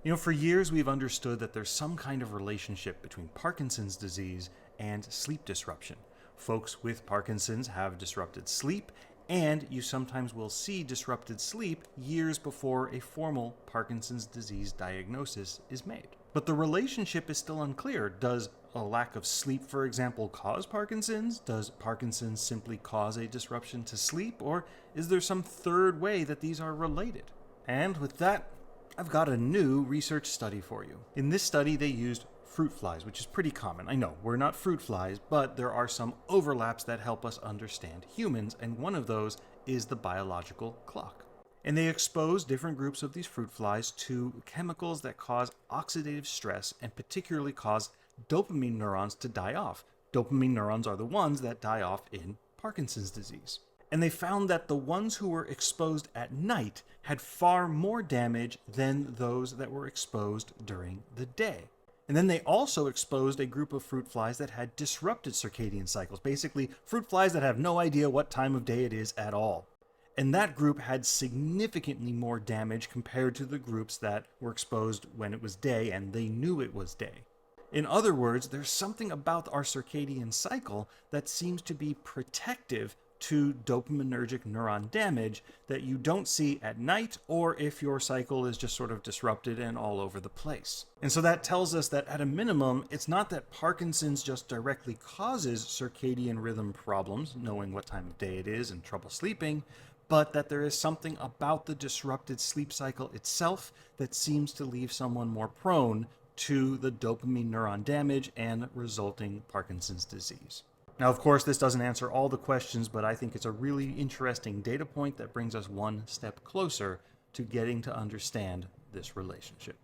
For years we've understood that there's some kind of relationship between Parkinson's disease and sleep disruption. Folks with Parkinson's have disrupted sleep, and you sometimes will see disrupted sleep years before a formal Parkinson's disease diagnosis is made. But the relationship is still unclear. Does a lack of sleep, for example, cause Parkinson's? Does Parkinson's simply cause a disruption to sleep? Or is there some third way that these are related? And with that, I've got a new research study for you. In this study, they used fruit flies, which is pretty common. I know, we're not fruit flies, but there are some overlaps that help us understand humans, and one of those is the biological clock. And they exposed different groups of these fruit flies to chemicals that cause oxidative stress and particularly cause dopamine neurons to die off. Dopamine neurons are the ones that die off in Parkinson's disease. And they found that the ones who were exposed at night had far more damage than those that were exposed during the day. And then they also exposed a group of fruit flies that had disrupted circadian cycles, basically fruit flies that have no idea what time of day it is at all. And that group had significantly more damage compared to the groups that were exposed when it was day and they knew it was day. In other words, there's something about our circadian cycle that seems to be protective to dopaminergic neuron damage that you don't see at night or if your cycle is just sort of disrupted and all over the place. And so that tells us that at a minimum, it's not that Parkinson's just directly causes circadian rhythm problems, knowing what time of day it is and trouble sleeping, but that there is something about the disrupted sleep cycle itself that seems to leave someone more prone to the dopamine neuron damage and resulting Parkinson's disease. Now, of course, this doesn't answer all the questions, but I think it's a really interesting data point that brings us one step closer to getting to understand this relationship.